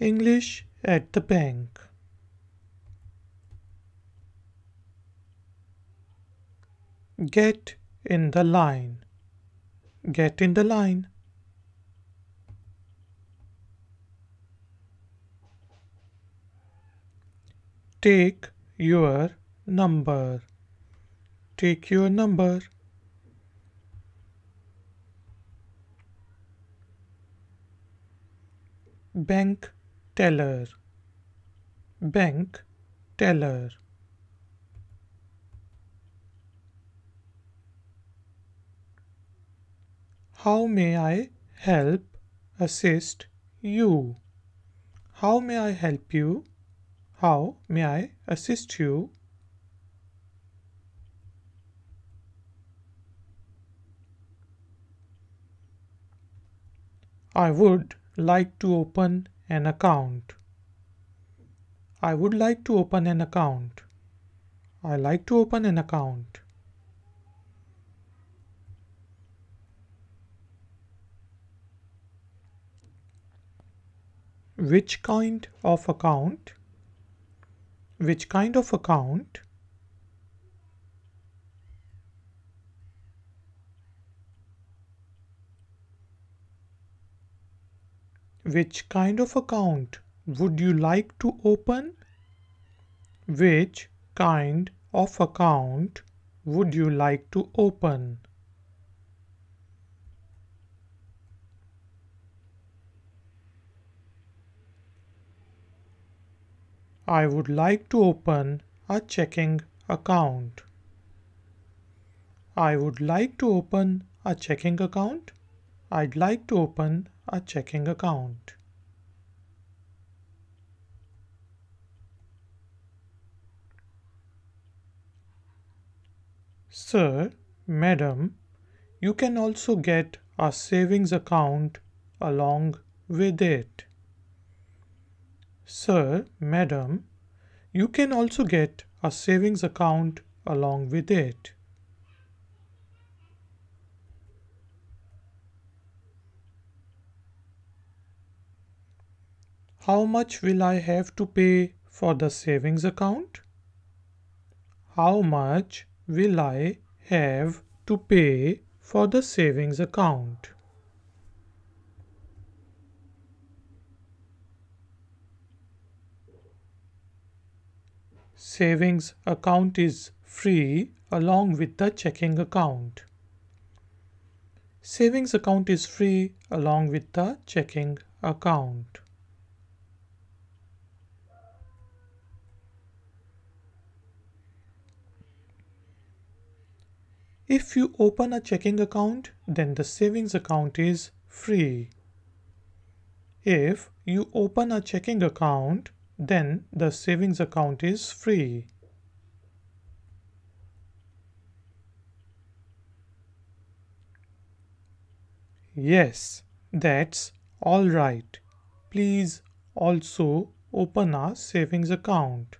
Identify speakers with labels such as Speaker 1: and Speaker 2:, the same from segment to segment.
Speaker 1: English at the bank. Get in the line. Get in the line. Take your number. Take your number. Bank teller. Bank teller. How may I help, assist you? How may I help you? How may I assist you? I would like to open an account. I would like to open an account. I like to open an account. Which kind of account? Which kind of account? Which kind of account would you like to open? Which kind of account would you like to open? I would like to open a checking account. I would like to open a checking account. I'd like to open a checking account. Sir, madam, you can also get a savings account along with it. Sir, madam, you can also get a savings account along with it. How much will I have to pay for the savings account? How much will I have to pay for the savings account? Savings account is free along with the checking account. Savings account is free along with the checking account. If you open a checking account, then the savings account is free. If you open a checking account, then the savings account is free. Yes, that's all right. Please also open a savings account.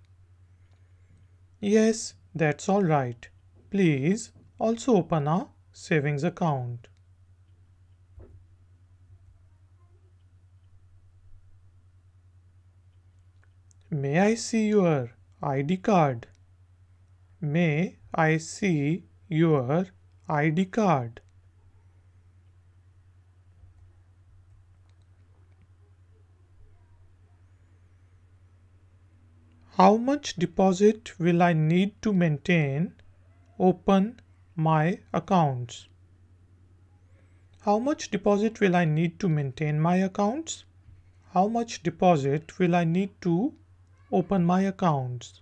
Speaker 1: Yes, that's all right. Please also open a savings account. May I see your ID card? May I see your ID card? How much deposit will I need to open my accounts? How much deposit will I need to maintain my accounts? How much deposit will I need to open my accounts?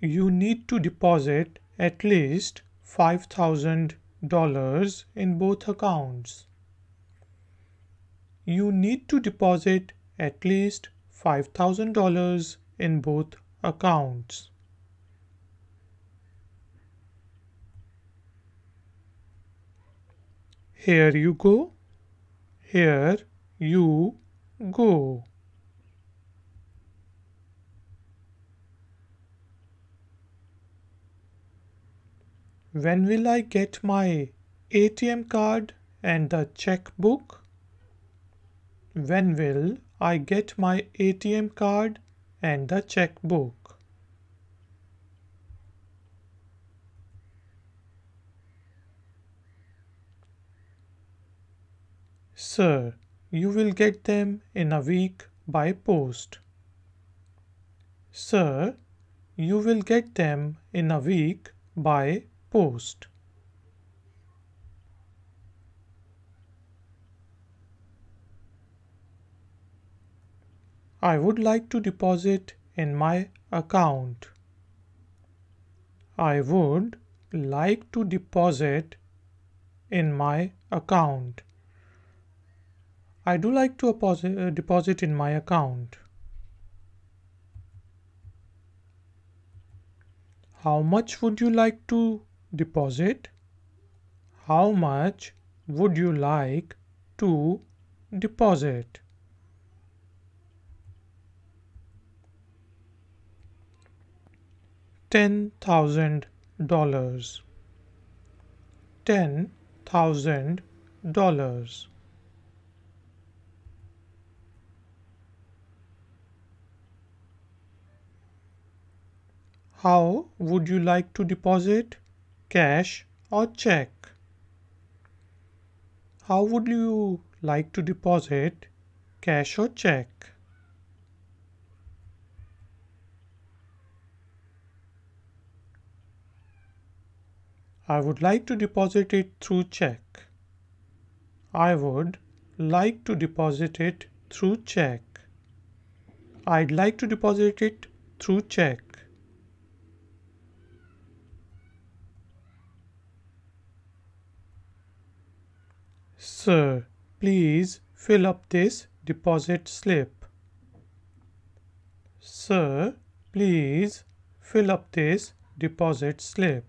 Speaker 1: You need to deposit at least $5,000 in both accounts. You need to deposit at least $5,000 in both accounts. Here you go. Here you go. When will I get my ATM card and the checkbook? When will I get my ATM card and the checkbook? Sir, you will get them in a week by post. Sir, you will get them in a week by post. I would like to deposit in my account. I would like to deposit in my account. I do like to deposit in my account. How much would you like to deposit? How much would you like to deposit? $10,000. $10,000. How would you like to deposit? Cash or check? How would you like to deposit? Cash or check? I would like to deposit it through check. I would like to deposit it through check. I'd like to deposit it through check. Sir, please fill up this deposit slip. Sir, please fill up this deposit slip.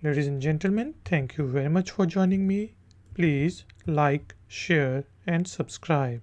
Speaker 1: Ladies and gentlemen, thank you very much for joining me. Please like, share and subscribe.